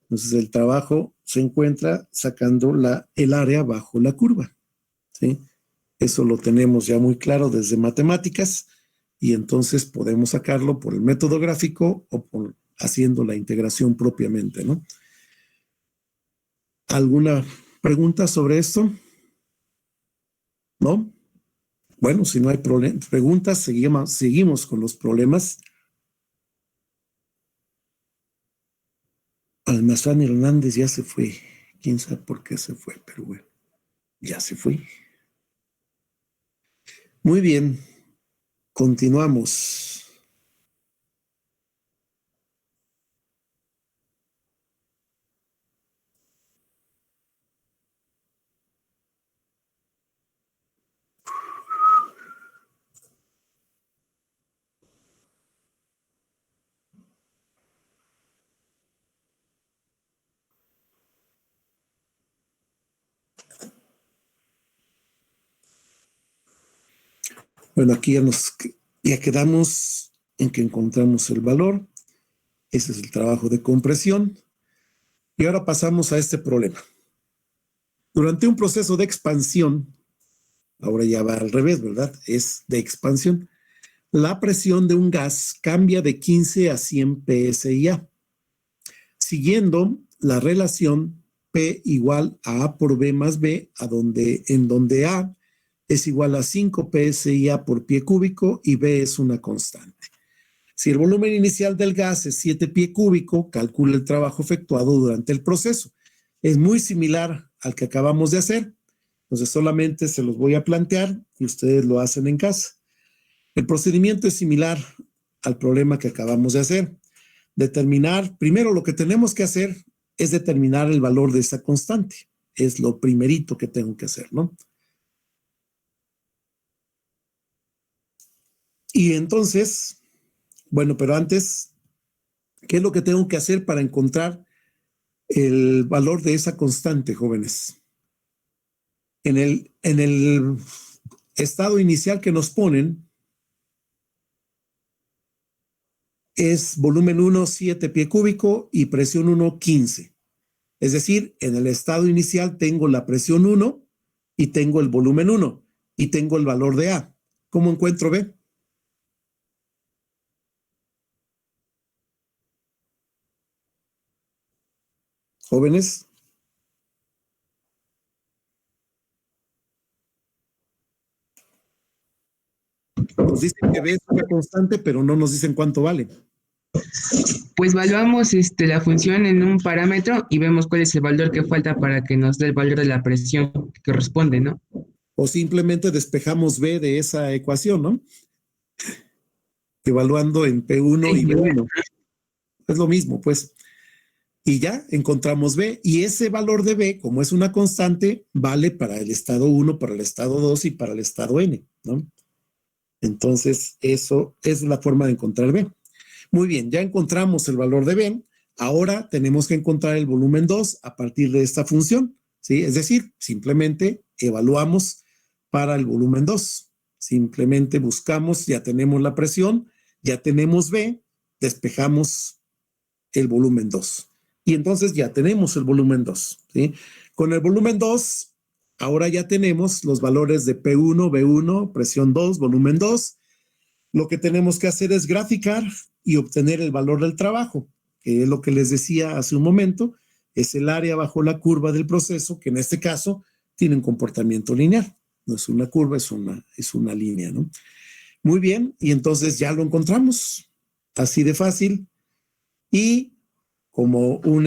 Entonces el trabajo se encuentra sacando el área bajo la curva, ¿sí? Eso lo tenemos ya muy claro desde matemáticas y entonces podemos sacarlo por el método gráfico o por haciendo la integración propiamente, ¿no? ¿Alguna pregunta sobre esto? ¿No? Bueno, si no hay preguntas, seguimos con los problemas. Almazán Hernández ya se fue. Quién sabe por qué se fue, pero bueno, ya se fue. Muy bien, continuamos. Bueno, aquí ya quedamos en que encontramos el valor. Ese es el trabajo de compresión. Y ahora pasamos a este problema. Durante un proceso de expansión, ahora ya va al revés, ¿verdad? Es de expansión. La presión de un gas cambia de 15 a 100 psi, siguiendo la relación P igual a A por B más B, en donde A es igual a 5 psi/A por pie cúbico y B es una constante. Si el volumen inicial del gas es 7 pie cúbico, calcula el trabajo efectuado durante el proceso. Es muy similar al que acabamos de hacer. Entonces solamente se los voy a plantear y ustedes lo hacen en casa. El procedimiento es similar al problema que acabamos de hacer. Primero lo que tenemos que hacer es determinar el valor de esa constante. Es lo primerito que tengo que hacer, ¿no? Y entonces, bueno, pero antes, ¿qué es lo que tengo que hacer para encontrar el valor de esa constante, jóvenes? En el estado inicial que nos ponen, es volumen 1, 7 pie cúbico y presión 1, 15. Es decir, en el estado inicial tengo la presión 1 y tengo el volumen 1 y tengo el valor de A. ¿Cómo encuentro B? Jóvenes. Nos dicen que B es una constante, pero no nos dicen cuánto vale. Pues evaluamos la función en un parámetro y vemos cuál es el valor que falta para que nos dé el valor de la presión que corresponde, ¿no? O simplemente despejamos B de esa ecuación, ¿no? Evaluando en P1 y B1. Es lo mismo, pues. Y ya encontramos B. Y ese valor de B, como es una constante, vale para el estado 1, para el estado 2 y para el estado N, ¿no? Entonces, eso es la forma de encontrar B. Muy bien, ya encontramos el valor de B. Ahora tenemos que encontrar el volumen 2 a partir de esta función, ¿sí? Es decir, simplemente evaluamos para el volumen 2. Simplemente buscamos, ya tenemos la presión, ya tenemos B, despejamos el volumen 2. Y entonces ya tenemos el volumen 2, ¿sí? Con el volumen 2, ahora ya tenemos los valores de P1, B1, presión 2, volumen 2. Lo que tenemos que hacer es graficar y obtener el valor del trabajo, que es lo que les decía hace un momento, es el área bajo la curva del proceso, que en este caso tiene un comportamiento lineal. No es una curva, es una línea, ¿no? Muy bien, y entonces ya lo encontramos, así de fácil. Y como un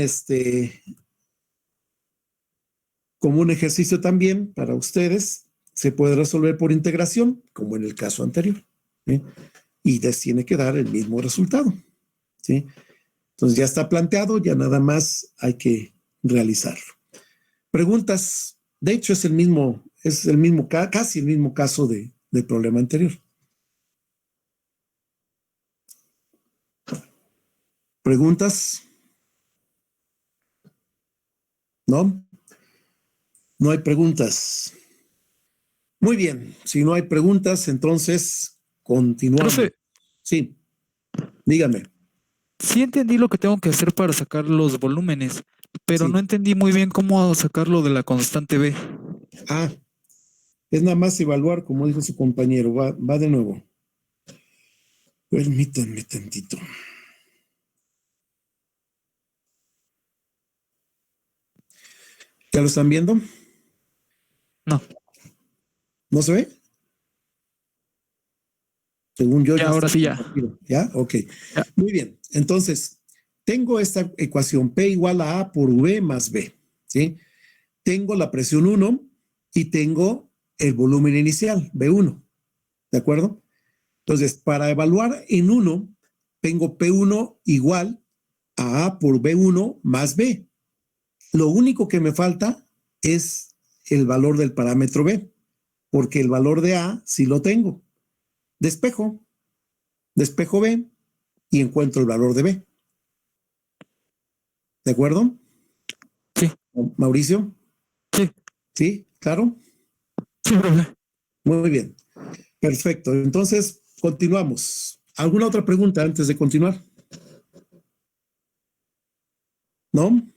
ejercicio también para ustedes, se puede resolver por integración, como en el caso anterior, ¿sí? Y les tiene que dar el mismo resultado, ¿sí? Entonces ya está planteado, ya nada más hay que realizarlo. Preguntas. De hecho, es el mismo, casi el mismo caso del problema anterior. ¿Preguntas? ¿No? No hay preguntas. Muy bien. Si no hay preguntas, entonces continuamos. Profe, Sí, dígame. sí entendí lo que tengo que hacer para sacar los volúmenes, pero Sí. no entendí muy bien cómo sacarlo de la constante B. Es nada más evaluar, como dijo su compañero. Va de nuevo. Permítanme tantito. ¿Ya lo están viendo? No, ¿No se ve? Según yo, ya, ahora está sí ya. compartido. ¿Ya? Ok. Ya. Muy bien. Entonces, tengo esta ecuación P igual a A por V más B. ¿Sí? Tengo la presión 1 y tengo el volumen inicial, B1. ¿De acuerdo? Entonces, para evaluar en 1, tengo P1 igual a A por B1 más B. Lo único que me falta es el valor del parámetro B, porque el valor de A sí lo tengo. Despejo B y encuentro el valor de B. ¿De acuerdo? Sí. Mauricio. Sí. ¿Sí? ¿Claro? Sí, profe. Muy bien. Perfecto. Entonces, continuamos. ¿Alguna otra pregunta antes de continuar? ¿No?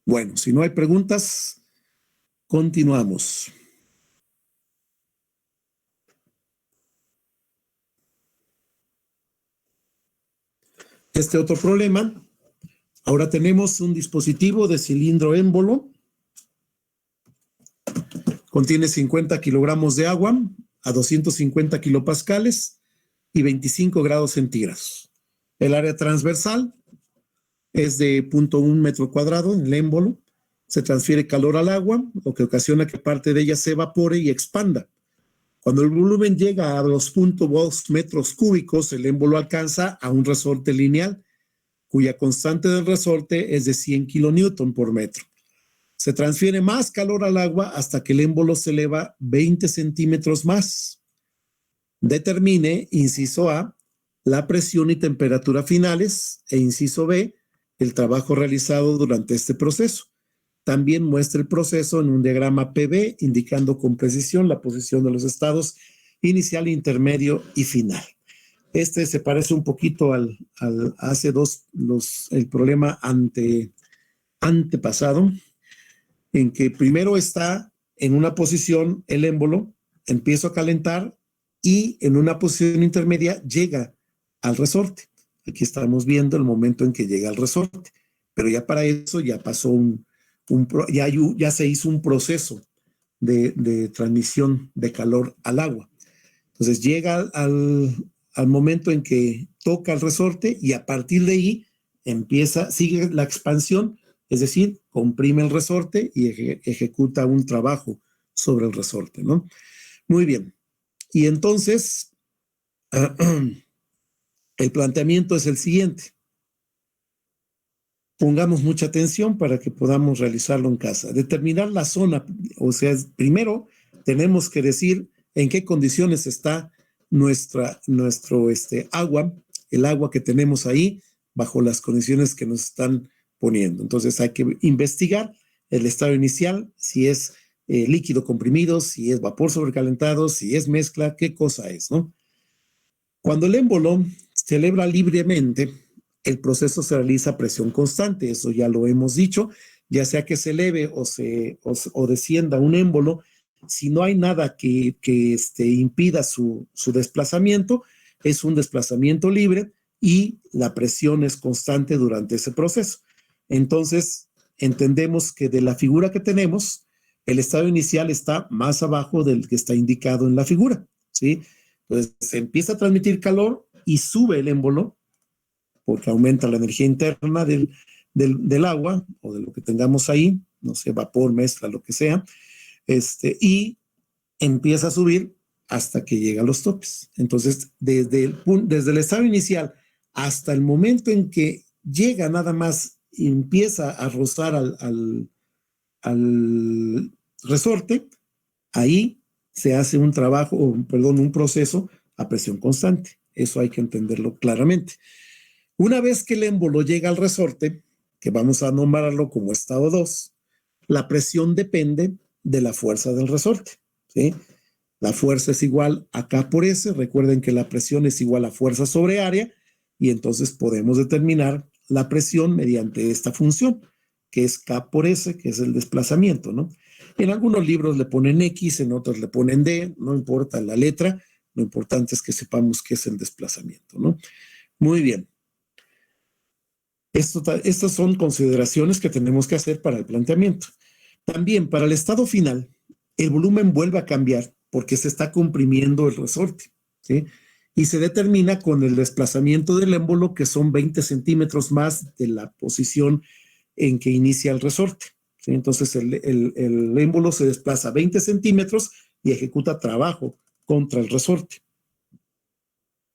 Bueno, si no hay preguntas, continuamos. Este otro problema. Ahora tenemos un dispositivo de cilindro émbolo. Contiene 50 kilogramos de agua a 250 kilopascales y 25 grados centígrados. El área transversal es de 0.1 metro cuadrado en el émbolo. Se transfiere calor al agua, lo que ocasiona que parte de ella se evapore y expanda. Cuando el volumen llega a los 0.2 metros cúbicos, el émbolo alcanza a un resorte lineal, cuya constante del resorte es de 100 kilonewton por metro. Se transfiere más calor al agua hasta que el émbolo se eleva 20 centímetros más. Determine, inciso A, la presión y temperatura finales e inciso B, el trabajo realizado durante este proceso. También muestra el proceso en un diagrama PB, indicando con precisión la posición de los estados inicial, intermedio y final. Este se parece un poquito al hace el problema antepasado, en que primero está en una posición el émbolo, empiezo a calentar y en una posición intermedia llega al resorte. Aquí estamos viendo el momento en que llega al resorte, pero ya para eso ya pasó ya se hizo un proceso de transmisión de calor al agua. Entonces llega al momento en que toca el resorte y a partir de ahí sigue la expansión, es decir, comprime el resorte y ejecuta un trabajo sobre el resorte, ¿no? Muy bien. Y entonces, el planteamiento es el siguiente. Pongamos mucha atención para que podamos realizarlo en casa. Determinar la zona, o sea, primero tenemos que decir en qué condiciones está nuestro agua, el agua que tenemos ahí, bajo las condiciones que nos están poniendo. Entonces hay que investigar el estado inicial, si es líquido comprimido, si es vapor sobrecalentado, si es mezcla, qué cosa es, ¿no? Cuando el émbolo celebra libremente, el proceso se realiza a presión constante, eso ya lo hemos dicho, ya sea que se eleve o descienda un émbolo, si no hay nada que impida su desplazamiento, es un desplazamiento libre y la presión es constante durante ese proceso. Entonces, entendemos que de la figura que tenemos, el estado inicial está más abajo del que está indicado en la figura, ¿sí? Entonces, se empieza a transmitir calor y sube el émbolo, porque aumenta la energía interna del agua o de lo que tengamos ahí, no sé, vapor, mezcla, lo que sea, y empieza a subir hasta que llega a los topes. Entonces, desde el estado inicial hasta el momento en que llega nada más y empieza a rozar al resorte, ahí se hace un un proceso a presión constante. Eso hay que entenderlo claramente. Una vez que el émbolo llega al resorte, que vamos a nombrarlo como estado 2, la presión depende de la fuerza del resorte, ¿sí? La fuerza es igual a K por S. Recuerden que la presión es igual a fuerza sobre área y entonces podemos determinar la presión mediante esta función, que es K por S, que es el desplazamiento, ¿no? En algunos libros le ponen X, en otros le ponen D, no importa la letra, lo importante es que sepamos qué es el desplazamiento, ¿no? Muy bien. Estas son consideraciones que tenemos que hacer para el planteamiento. También para el estado final, el volumen vuelve a cambiar porque se está comprimiendo el resorte, ¿sí? Y se determina con el desplazamiento del émbolo, que son 20 centímetros más de la posición en que inicia el resorte, ¿sí? Entonces el émbolo se desplaza 20 centímetros y ejecuta trabajo contra el resorte.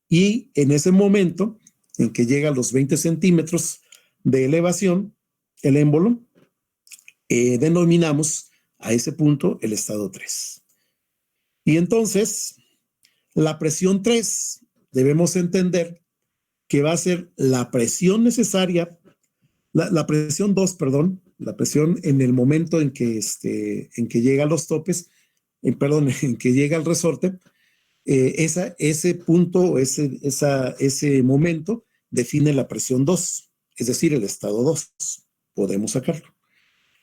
Y en ese momento en que llega a los 20 centímetros de elevación, el émbolo, denominamos a ese punto el estado 3. Y entonces, la presión 3, debemos entender que va a ser la presión necesaria, la presión 2, perdón, la presión en el momento en que llega a los topes, en que llega al resorte, ese punto, ese momento define la presión 2, es decir, el estado 2. Podemos sacarlo.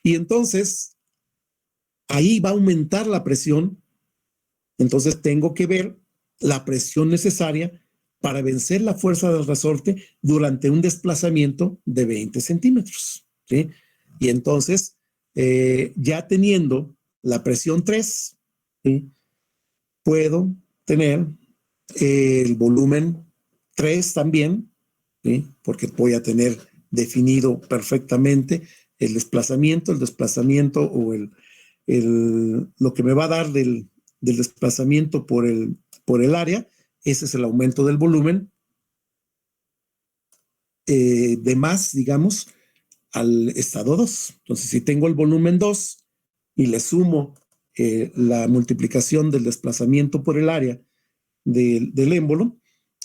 Y entonces, ahí va a aumentar la presión. Entonces, tengo que ver la presión necesaria para vencer la fuerza del resorte durante un desplazamiento de 20 centímetros, ¿sí? Y entonces, ya teniendo la presión 3, ¿sí?, puedo tener el volumen 3 también, ¿sí?, porque voy a tener definido perfectamente el desplazamiento o lo que me va a dar del desplazamiento por el área. Ese es el aumento del volumen de más, digamos, al estado 2. Entonces, si tengo el volumen 2 y le sumo la multiplicación del desplazamiento por el área del émbolo,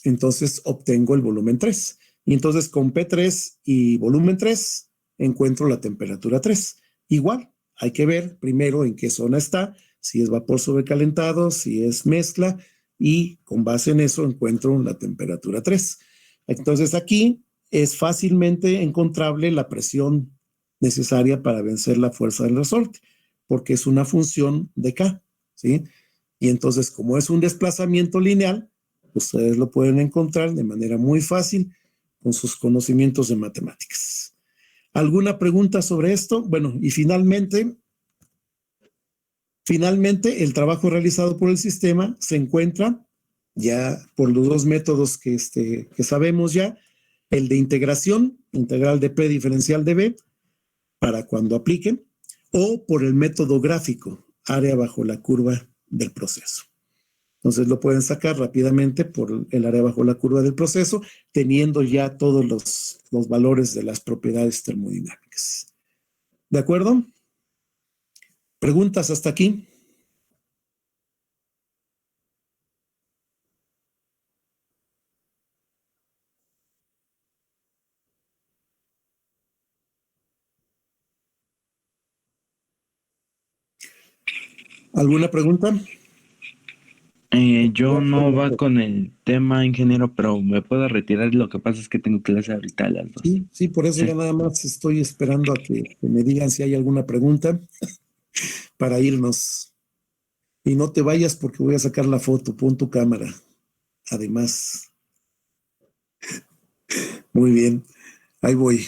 entonces obtengo el volumen 3. Y entonces con P3 y volumen 3 encuentro la temperatura 3. Igual, hay que ver primero en qué zona está, si es vapor sobrecalentado, si es mezcla, y con base en eso encuentro la temperatura 3. Entonces aquí es fácilmente encontrable la presión necesaria para vencer la fuerza del resorte, porque es una función de K, ¿sí? Y entonces, como es un desplazamiento lineal, ustedes lo pueden encontrar de manera muy fácil con sus conocimientos de matemáticas. ¿Alguna pregunta sobre esto? Bueno, y finalmente, el trabajo realizado por el sistema se encuentra ya por los dos métodos que sabemos ya, el de integración, integral de P diferencial de B, para cuando apliquen, o por el método gráfico, área bajo la curva del proceso. Entonces lo pueden sacar rápidamente por el área bajo la curva del proceso, teniendo ya todos los valores de las propiedades termodinámicas. ¿De acuerdo? ¿Preguntas hasta aquí? ¿Alguna pregunta? Yo no va con el tema, ingeniero, pero me puedo retirar. Lo que pasa es que tengo clase ahorita a las 2. Sí, sí, por eso Sí. ya nada más estoy esperando a que me digan si hay alguna pregunta para irnos. Y no te vayas porque voy a sacar la foto. Pon tu cámara. Además, muy bien. Ahí voy.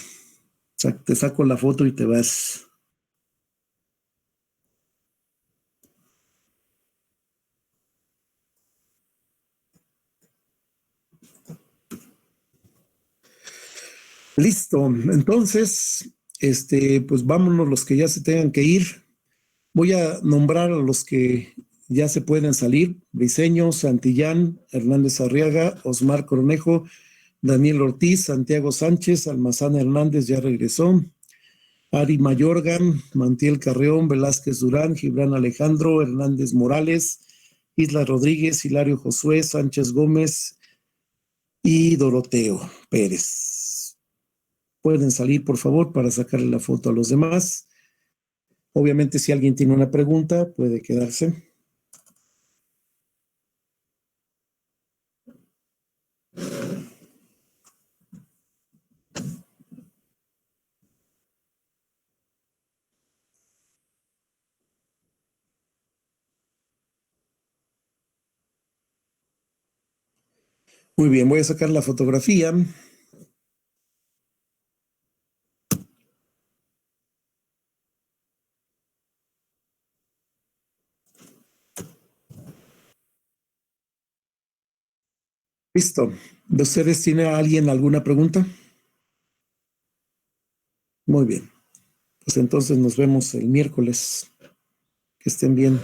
Te saco la foto y te vas. Listo. Entonces, pues vámonos los que ya se tengan que ir. Voy a nombrar a los que ya se pueden salir: Briceño, Santillán, Hernández Arriaga, Osmar Cornejo, Daniel Ortiz, Santiago Sánchez, Almazán Hernández ya regresó, Ari Mayorgan, Mantiel Carreón, Velázquez Durán, Gibran Alejandro, Hernández Morales, Isla Rodríguez, Hilario Josué, Sánchez Gómez y Doroteo Pérez. Pueden salir, por favor, para sacarle la foto a los demás. Obviamente, si alguien tiene una pregunta, puede quedarse. Muy bien, voy a sacar la fotografía. Listo. ¿De ustedes tiene alguien alguna pregunta? Muy bien. Pues entonces nos vemos el miércoles. Que estén bien.